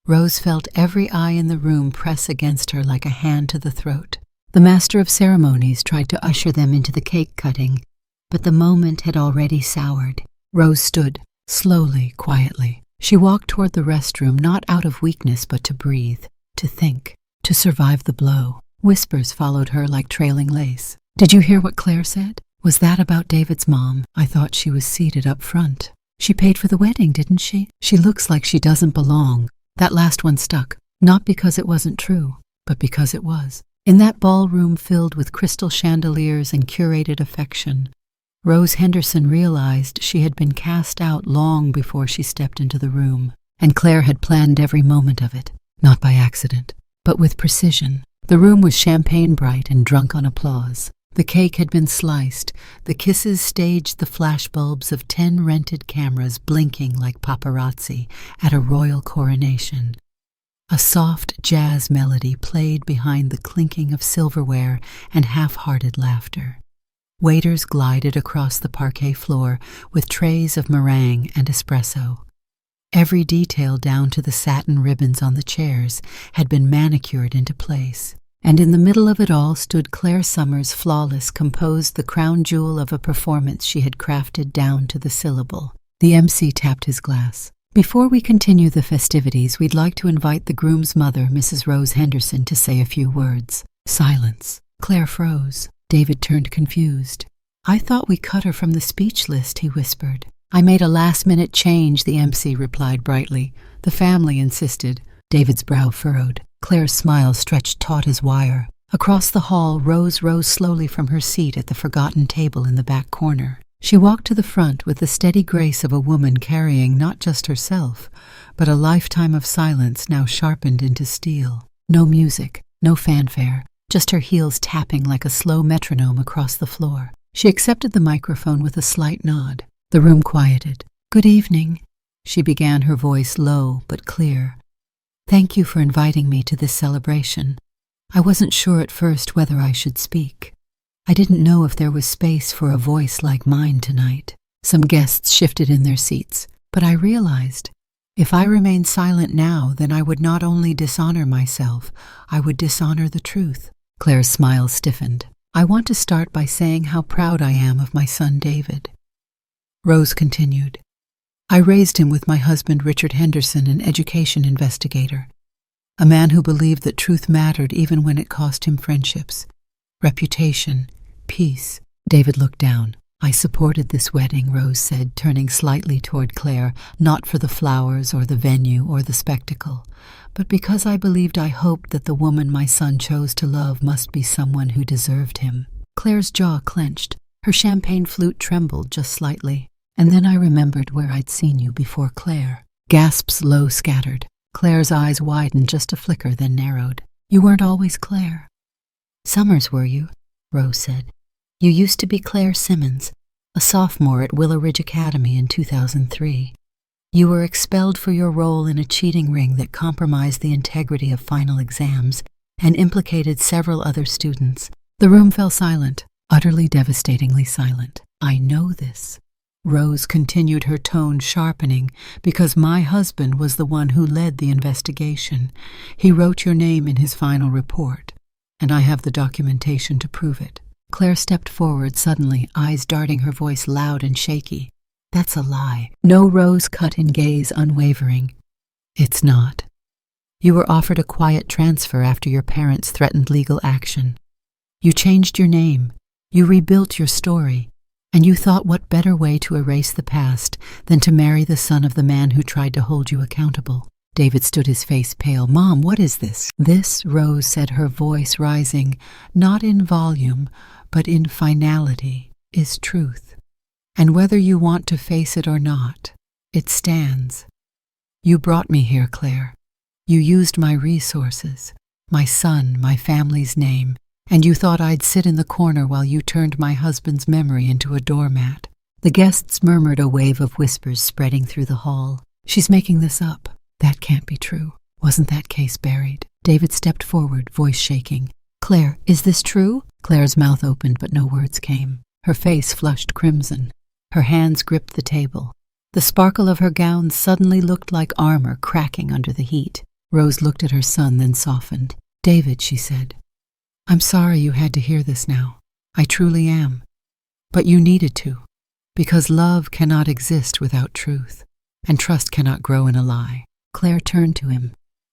Rose felt every eye in the room press against her like a hand to the throat. The master of ceremonies tried to usher them into the cake cutting, but the moment had already soured. Rose stood, slowly, quietly. She walked toward the restroom, not out of weakness but to breathe, to think, to survive the blow. Whispers followed her like trailing lace. Did you hear what Claire said? Was that about David's mom? I thought she was seated up front. She paid for the wedding, didn't she? She looks like she doesn't belong. That last one stuck, not because it wasn't true, but because it was. In that ballroom filled with crystal chandeliers and curated affection, Rose Henderson realized she had been cast out long before she stepped into the room, and Claire had planned every moment of it, not by accident, but with precision. The room was champagne bright and drunk on applause. The cake had been sliced, the kisses staged, the flashbulbs of 10 rented cameras blinking like paparazzi at a royal coronation. A soft jazz melody played behind the clinking of silverware and half-hearted laughter. Waiters glided across the parquet floor with trays of meringue and espresso. Every detail down to the satin ribbons on the chairs had been manicured into place. And in the middle of it all stood Claire Summers, flawless, composed, the crown jewel of a performance she had crafted down to the syllable. The MC tapped his glass. Before we continue the festivities, we'd like to invite the groom's mother, Mrs. Rose Henderson, to say a few words. Silence. Claire froze. David turned confused. I thought we cut her from the speech list, he whispered. I made a last-minute change, the MC replied brightly. The family insisted. David's brow furrowed. Claire's smile stretched taut as wire. Across the hall, Rose rose slowly from her seat at the forgotten table in the back corner. She walked to the front with the steady grace of a woman carrying not just herself, but a lifetime of silence now sharpened into steel. No music, No fanfare, just her heels tapping like a slow metronome across the floor. She accepted the microphone with a slight nod. The room quieted. "Good evening," she began, her voice low but clear. "Thank you for inviting me to this celebration. I wasn't sure at first whether I should speak. I didn't know if there was space for a voice like mine tonight." Some guests shifted in their seats, but I realized if I remained silent now, then I would not only dishonor myself, I would dishonor the truth. Claire's smile stiffened. "I want to start by saying how proud I am of my son David." Rose continued. "I raised him with my husband Richard Henderson, an education investigator, a man who believed that truth mattered even when it cost him friendships, reputation, peace." David looked down. "I supported this wedding," Rose said, turning slightly toward Claire, "not for the flowers or the venue or the spectacle, but because I believed, I hoped that the woman my son chose to love must be someone who deserved him." Claire's jaw clenched. Her champagne flute trembled just slightly. "And then I remembered where I'd seen you before, Claire." Gasps low scattered. Claire's eyes widened just a flicker, then narrowed. "You weren't always Claire." "Summers, were you?" Rose said. "You used to be Claire Simmons, a sophomore at Willow Ridge Academy in 2003. You were expelled for your role in a cheating ring that compromised the integrity of final exams and implicated several other students." The room fell silent, utterly devastatingly silent. "I know this," Rose continued, her tone sharpening, "because my husband was the one who led the investigation. He wrote your name in his final report, and I have the documentation to prove it." Claire stepped forward suddenly, eyes darting, her voice loud and shaky. "That's a lie." No, Rose cut in, gaze unwavering. "It's not. You were offered a quiet transfer after your parents threatened legal action. You changed your name, you rebuilt your story, and you thought what better way to erase the past than to marry the son of the man who tried to hold you accountable." David stood, his face pale. "Mom, what is this?" "This," Rose said, her voice rising, "not in volume, but in finality, is truth. And whether you want to face it or not, it stands. You brought me here, Claire. You used my resources, my son, my family's name, and you thought I'd sit in the corner while you turned my husband's memory into a doormat." The guests murmured, a wave of whispers spreading through the hall. "She's making this up. That can't be true. Wasn't that case buried?" David stepped forward, voice shaking. "Claire, is this true?" Claire's mouth opened, but no words came. Her face flushed crimson. Her hands gripped the table. The sparkle of her gown suddenly looked like armor cracking under the heat. Rose looked at her son, then softened. "David," she said, "I'm sorry you had to hear this now. I truly am. But you needed to, because love cannot exist without truth, and trust cannot grow in a lie." Claire turned to him.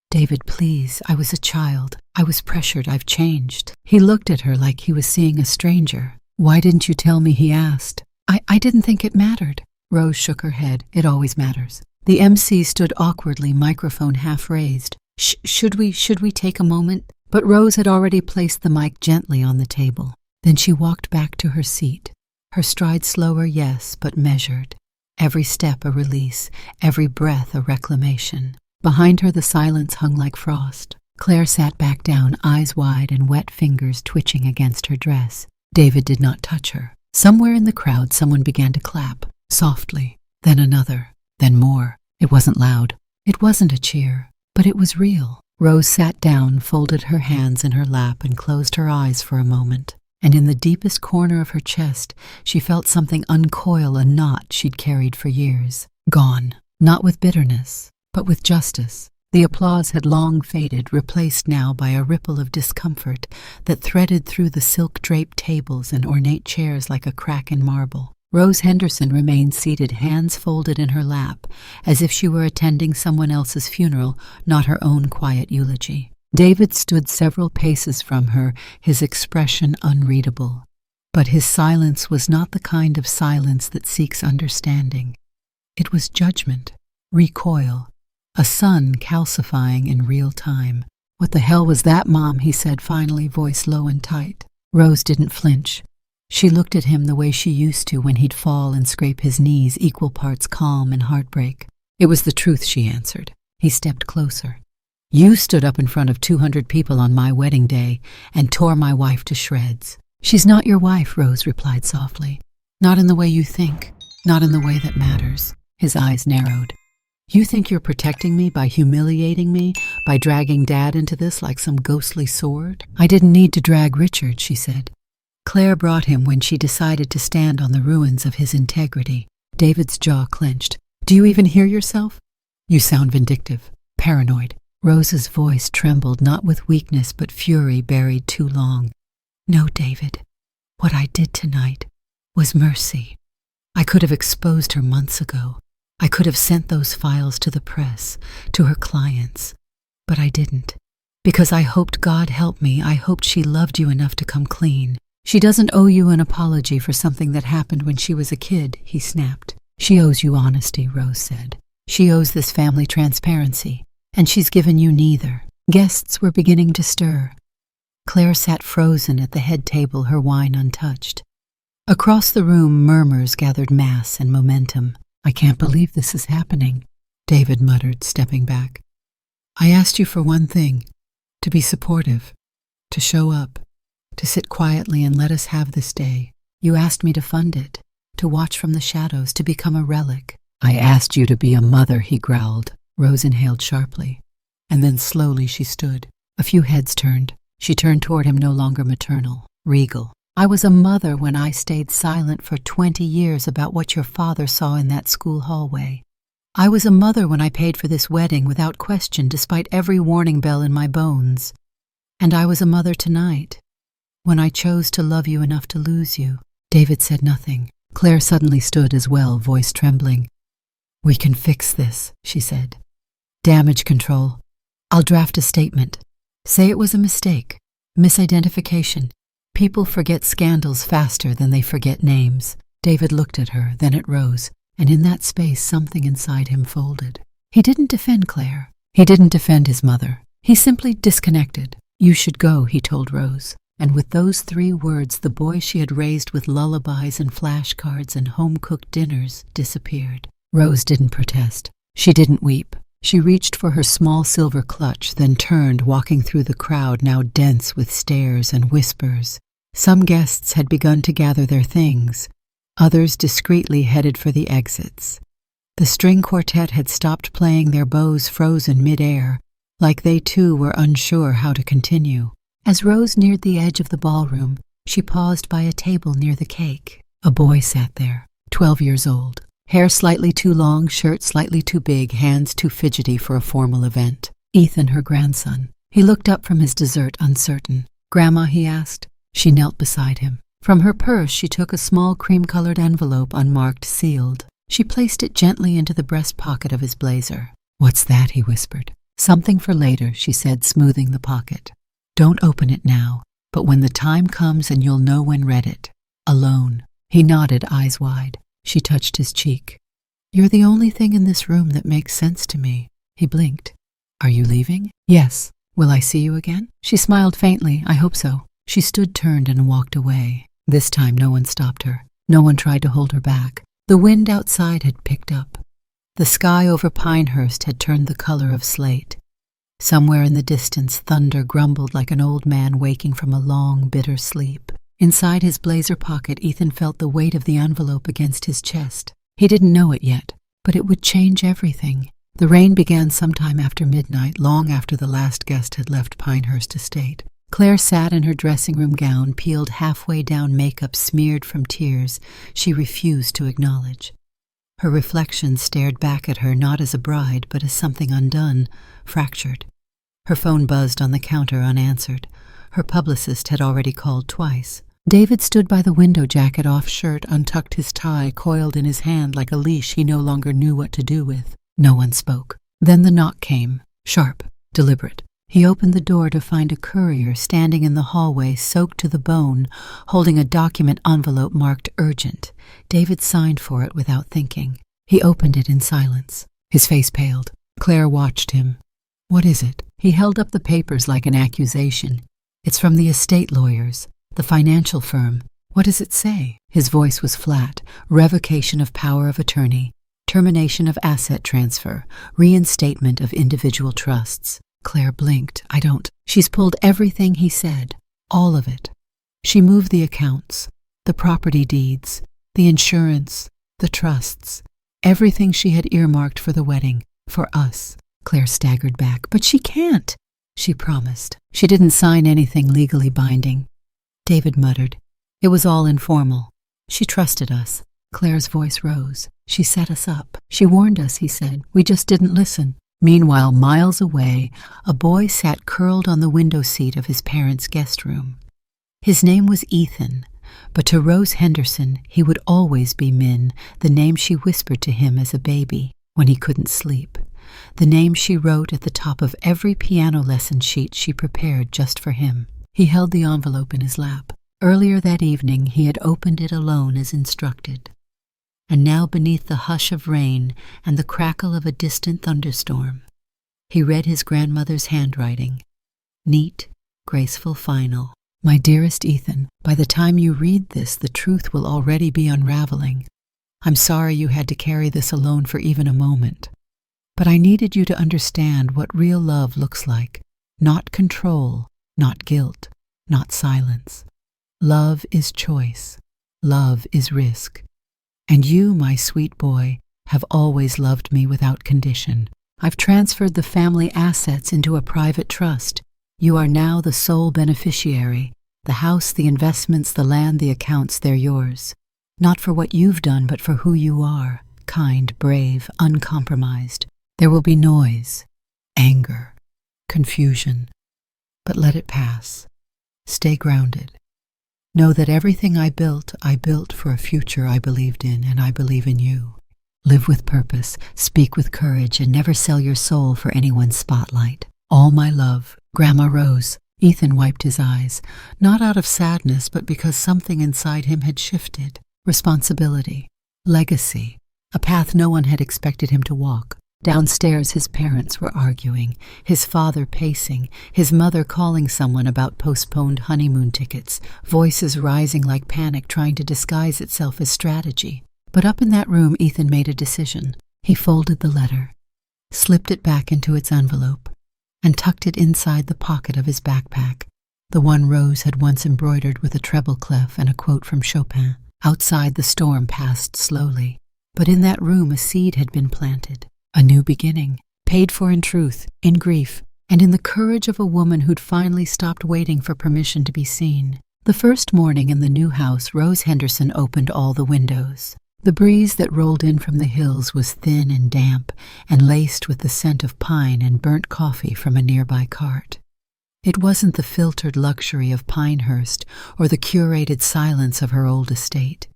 "David, please, I was a child. I was pressured. I've changed." He looked at her like he was seeing a stranger. "Why didn't you tell me?" he asked. I didn't think it mattered." Rose shook her head. "It always matters." The MC stood awkwardly, microphone half raised. Should we take a moment?" But Rose had already placed the mic gently on the table. Then she walked back to her seat, her stride slower, yes, but measured. Every step a release, every breath a reclamation. Behind her the silence hung like frost. Claire sat back down, eyes wide and wet fingers twitching against her dress. David did not touch her. Somewhere in the crowd someone began to clap, softly, then another, then more. It wasn't loud. It wasn't a cheer, but it was real. Rose sat down, folded her hands in her lap, and closed her eyes for a moment. And in the deepest corner of her chest, she felt something uncoil, a knot she'd carried for years. Gone. Not with bitterness, but with justice. The applause had long faded, replaced now by a ripple of discomfort that threaded through the silk-draped tables and ornate chairs like a crack in marble. Rose Henderson remained seated, hands folded in her lap, as if she were attending someone else's funeral, not her own quiet eulogy. David stood several paces from her, his expression unreadable. But his silence was not the kind of silence that seeks understanding. It was judgment, recoil, a sun calcifying in real time. "What the hell was that, Mom?" he said finally, voice low and tight. Rose didn't flinch. She looked at him the way she used to when he'd fall and scrape his knees, equal parts calm and heartbreak. "It was the truth," she answered. He stepped closer. You stood up in front of 200 people on my wedding day and tore my wife to shreds. She's not your wife, Rose replied softly. Not in the way you think, not in the way that matters. His eyes narrowed. You think you're protecting me by humiliating me, by dragging Dad into this like some ghostly sword? I didn't need to drag Richard, she said. Claire brought him when she decided to stand on the ruins of his integrity. David's jaw clenched. Do you even hear yourself? You sound vindictive, paranoid. Rose's voice trembled, not with weakness but fury buried too long. No, David. What I did tonight was mercy. I could have exposed her months ago. I could have sent those files to the press, to her clients. But I didn't. Because I hoped, God help me, I hoped she loved you enough to come clean. She doesn't owe you an apology for something that happened when she was a kid, he snapped. She owes you honesty, Rose said. She owes this family transparency, and she's given you neither. Guests were beginning to stir. Claire sat frozen at the head table, her wine untouched. Across the room, murmurs gathered mass and momentum. I can't believe this is happening, David muttered, stepping back. I asked you for one thing, to be supportive, to show up, to sit quietly and let us have this day. You asked me to fund it, to watch from the shadows, to become a relic. I asked you to be a mother, he growled. Rose inhaled sharply, and then slowly she stood. A few heads turned. She turned toward him, no longer maternal, regal. I was a mother when I stayed silent for 20 years about what your father saw in that school hallway. I was a mother when I paid for this wedding without question, despite every warning bell in my bones. And I was a mother tonight, when I chose to love you enough to lose you. David said nothing. Claire suddenly stood as well, voice trembling. We can fix this, she said. Damage control. I'll draft a statement. Say it was a mistake, misidentification. People forget scandals faster than they forget names. David looked at her, then at Rose, and in that space something inside him folded. He didn't defend Claire. He didn't defend his mother. He simply disconnected. You should go, he told Rose. And with those 3 words, the boy she had raised with lullabies and flashcards and home-cooked dinners disappeared. Rose didn't protest. She didn't weep. She reached for her small silver clutch, then turned, walking through the crowd now dense with stares and whispers. Some guests had begun to gather their things. Others discreetly headed for the exits. The string quartet had stopped playing, their bows frozen mid-air, like they too were unsure how to continue. As Rose neared the edge of the ballroom, she paused by a table near the cake. A boy sat there, 12 years old. Hair slightly too long, shirt slightly too big, hands too fidgety for a formal event. Ethan, her grandson. He looked up from his dessert, uncertain. Grandma, he asked. She knelt beside him. From her purse, she took a small cream-colored envelope, unmarked, sealed. She placed it gently into the breast pocket of his blazer. What's that? He whispered. Something for later, she said, smoothing the pocket. Don't open it now, but when the time comes and you'll know when read it. Alone. He nodded, eyes wide. She touched his cheek. You're the only thing in this room that makes sense to me. He blinked. Are you leaving? Yes. Will I see you again? She smiled faintly. I hope so. She stood, turned, and walked away. This time no one stopped her. No one tried to hold her back. The wind outside had picked up. The sky over Pinehurst had turned the color of slate. Somewhere in the distance, thunder grumbled like an old man waking from a long, bitter sleep. Inside his blazer pocket, Ethan felt the weight of the envelope against his chest. He didn't know it yet, but it would change everything. The rain began sometime after midnight, long after the last guest had left Pinehurst Estate. Claire sat in her dressing room gown, peeled halfway down, makeup smeared from tears she refused to acknowledge. Her reflection stared back at her, not as a bride, but as something undone, fractured. Her phone buzzed on the counter unanswered. Her publicist had already called twice. David stood by the window, jacket off, shirt untucked, his tie coiled in his hand like a leash he no longer knew what to do with. No one spoke. Then the knock came, sharp, deliberate. He opened the door to find a courier standing in the hallway, soaked to the bone, holding a document envelope marked urgent. David signed for it without thinking. He opened it in silence. His face paled. Claire watched him. What is it? He held up the papers like an accusation. It's from the estate lawyers, the financial firm. What does it say? His voice was flat. Revocation of power of attorney, termination of asset transfer, reinstatement of individual trusts. Claire blinked. I don't. She's pulled everything he said. All of it. She moved the accounts, the property deeds, the insurance, the trusts, everything she had earmarked for the wedding, for us. Claire staggered back. But she can't, she promised. She didn't sign anything legally binding. David muttered. It was all informal. She trusted us. Claire's voice rose. She set us up. She warned us, he said. We just didn't listen. Meanwhile, miles away, a boy sat curled on the window seat of his parents' guest room. His name was Ethan, but to Rose Henderson he would always be Min, the name she whispered to him as a baby when he couldn't sleep, the name she wrote at the top of every piano lesson sheet she prepared just for him. He held the envelope in his lap. Earlier that evening he had opened it alone as instructed. And now beneath the hush of rain and the crackle of a distant thunderstorm, he read his grandmother's handwriting. Neat, graceful final. My dearest Ethan, by the time you read this, the truth will already be unraveling. I'm sorry you had to carry this alone for even a moment. But I needed you to understand what real love looks like. Not control, not guilt, not silence. Love is choice. Love is risk. And you, my sweet boy, have always loved me without condition. I've transferred the family assets into a private trust. You are now the sole beneficiary. The house, the investments, the land, the accounts, they're yours. Not for what you've done, but for who you are. Kind, brave, uncompromised. There will be noise, anger, confusion. But let it pass. Stay grounded. Know that everything I built for a future I believed in, and I believe in you. Live with purpose, speak with courage, and never sell your soul for anyone's spotlight. All my love, Grandma Rose. Ethan wiped his eyes, not out of sadness, but because something inside him had shifted. Responsibility, legacy, a path no one had expected him to walk. Downstairs his parents were arguing, his father pacing, his mother calling someone about postponed honeymoon tickets, voices rising like panic trying to disguise itself as strategy. But up in that room Ethan made a decision. He folded the letter, slipped it back into its envelope, and tucked it inside the pocket of his backpack, the one Rose had once embroidered with a treble clef and a quote from Chopin. Outside the storm passed slowly, but in that room a seed had been planted. A new beginning, paid for in truth, in grief, and in the courage of a woman who'd finally stopped waiting for permission to be seen. The first morning in the new house, Rose Henderson opened all the windows. The breeze that rolled in from the hills was thin and damp, and laced with the scent of pine and burnt coffee from a nearby cart. It wasn't the filtered luxury of Pinehurst or the curated silence of her old estate.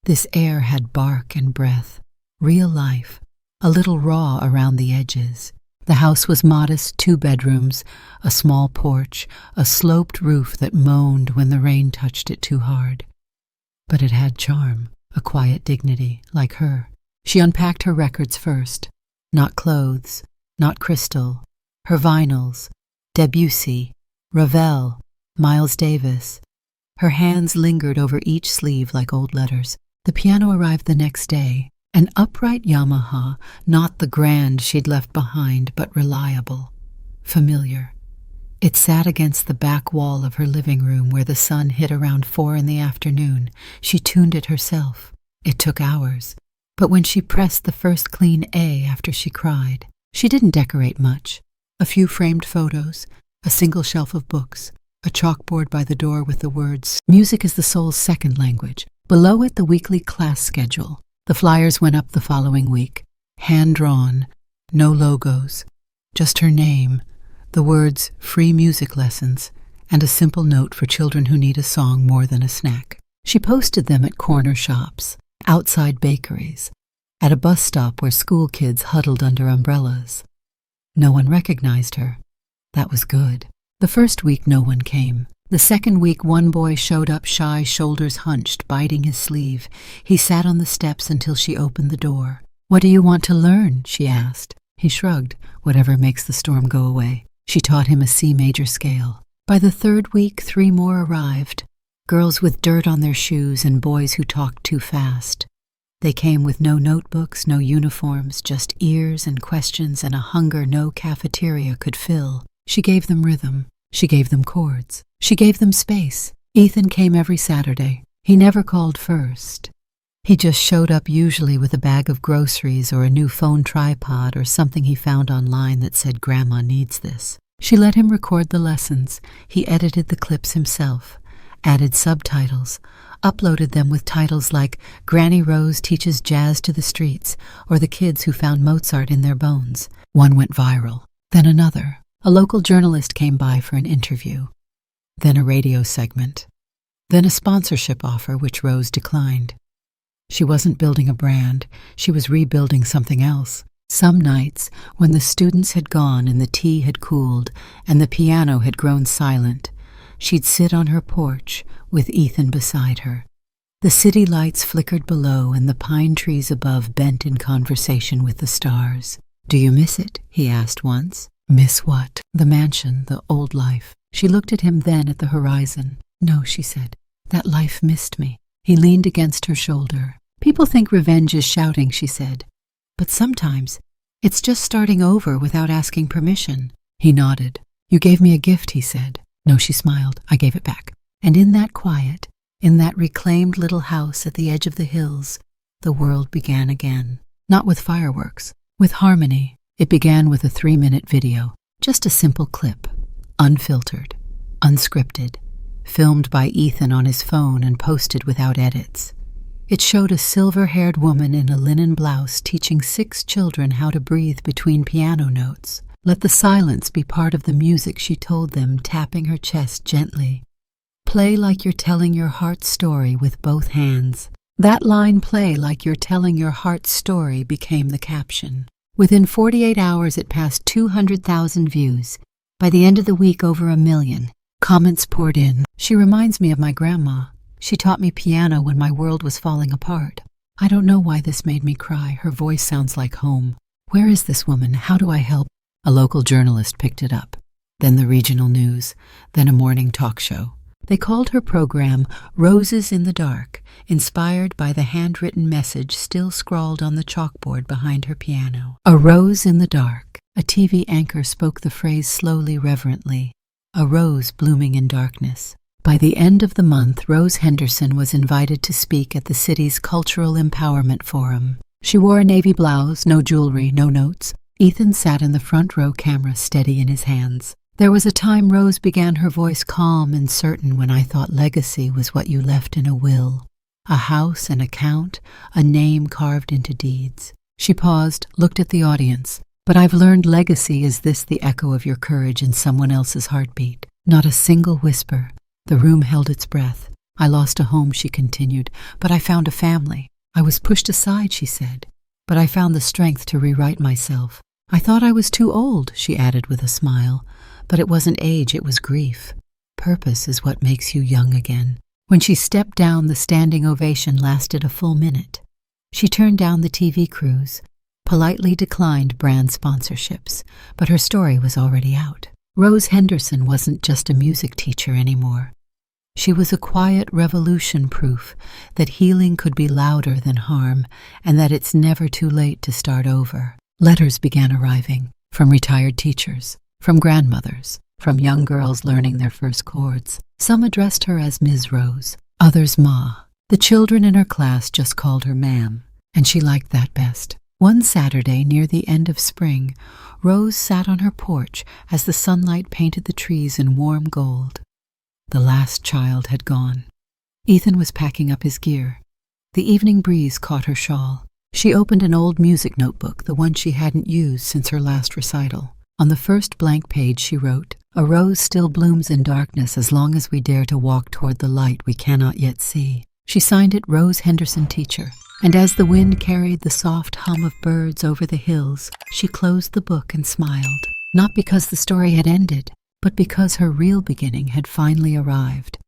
This air had bark and breath, real life, a little raw around the edges. The house was modest, 2 bedrooms, a small porch, a sloped roof that moaned when the rain touched it too hard. But it had charm, a quiet dignity, like her. She unpacked her records first. Not clothes, not crystal. Her vinyls, Debussy, Ravel, Miles Davis. Her hands lingered over each sleeve like old letters. The piano arrived the next day. An upright Yamaha, not the grand she'd left behind, but reliable, familiar. It sat against the back wall of her living room where the sun hit around 4 in the afternoon. She tuned it herself. It took hours. But when she pressed the first clean A after she cried, she didn't decorate much. A few framed photos, a single shelf of books, a chalkboard by the door with the words, "Music is the soul's second language." Below it, the weekly class schedule. The flyers went up the following week, hand-drawn, no logos, just her name, the words "free music lessons," and a simple note for children who need a song more than a snack. She posted them at corner shops, outside bakeries, at a bus stop where school kids huddled under umbrellas. No one recognized her. That was good. The first week no one came. The second week, one boy showed up shy, shoulders hunched, biting his sleeve. He sat on the steps until she opened the door. "What do you want to learn?" she asked. He shrugged. "Whatever makes the storm go away." She taught him a C major scale. By the third week, 3 more arrived. Girls with dirt on their shoes and boys who talked too fast. They came with no notebooks, no uniforms, just ears and questions and a hunger no cafeteria could fill. She gave them rhythm. She gave them chords. She gave them space. Ethan came every Saturday. He never called first. He just showed up, usually with a bag of groceries or a new phone tripod or something he found online that said, "Grandma needs this." She let him record the lessons. He edited the clips himself, added subtitles, uploaded them with titles like "Granny Rose Teaches Jazz to the Streets" or "The Kids Who Found Mozart in Their Bones." One went viral, then another. A local journalist came by for an interview, then a radio segment, then a sponsorship offer which Rose declined. She wasn't building a brand, she was rebuilding something else. Some nights, when the students had gone and the tea had cooled and the piano had grown silent, she'd sit on her porch with Ethan beside her. The city lights flickered below and the pine trees above bent in conversation with the stars. "Do you miss it?" he asked once. "Miss what?" "The mansion, the old life." She looked at him, then at the horizon. "No," she said. "That life missed me." He leaned against her shoulder. "People think revenge is shouting," she said. "But sometimes it's just starting over without asking permission." He nodded. "You gave me a gift," he said. "No," she smiled. "I gave it back." And in that quiet, in that reclaimed little house at the edge of the hills, the world began again. Not with fireworks, with harmony. It began with a 3-minute video, just a simple clip, unfiltered, unscripted, filmed by Ethan on his phone and posted without edits. It showed a silver-haired woman in a linen blouse teaching 6 children how to breathe between piano notes. "Let the silence be part of the music," she told them, tapping her chest gently. "Play like you're telling your heart's story with both hands." That line, "play like you're telling your heart's story," became the caption. Within 48 hours, it passed 200,000 views. By the end of the week, over 1 million. Comments poured in. "She reminds me of my grandma. She taught me piano when my world was falling apart. I don't know why this made me cry. Her voice sounds like home. Where is this woman? How do I help?" A local journalist picked it up, then the regional news, then a morning talk show. They called her program "Roses in the Dark," inspired by the handwritten message still scrawled on the chalkboard behind her piano. "A rose in the dark." A TV anchor spoke the phrase slowly, reverently. A rose blooming in darkness. By the end of the month, Rose Henderson was invited to speak at the city's Cultural Empowerment Forum. She wore a navy blouse, no jewelry, no notes. Ethan sat in the front row, camera steady in his hands. "There was a time," Rose began, her voice calm and certain, "when I thought legacy was what you left in a will. A house, an account, a name carved into deeds." She paused, looked at the audience. "But I've learned legacy is this, the echo of your courage in someone else's heartbeat. Not a single whisper." The room held its breath. "I lost a home," she continued, "but I found a family. I was pushed aside," she said, "but I found the strength to rewrite myself. I thought I was too old," she added with a smile, "but it wasn't age, it was grief. Purpose is what makes you young again." When she stepped down, the standing ovation lasted a full minute. She turned down the TV crews, politely declined brand sponsorships, but her story was already out. Rose Henderson wasn't just a music teacher anymore. She was a quiet revolution, proof that healing could be louder than harm and that it's never too late to start over. Letters began arriving, from retired teachers, from grandmothers, from young girls learning their first chords. Some addressed her as Ms. Rose, others Ma. The children in her class just called her Ma'am, and she liked that best. One Saturday, near the end of spring, Rose sat on her porch as the sunlight painted the trees in warm gold. The last child had gone. Ethan was packing up his gear. The evening breeze caught her shawl. She opened an old music notebook, the one she hadn't used since her last recital. On the first blank page she wrote, "A rose still blooms in darkness as long as we dare to walk toward the light we cannot yet see." She signed it Rose Henderson, Teacher. And as the wind carried the soft hum of birds over the hills, she closed the book and smiled. Not because the story had ended, but because her real beginning had finally arrived.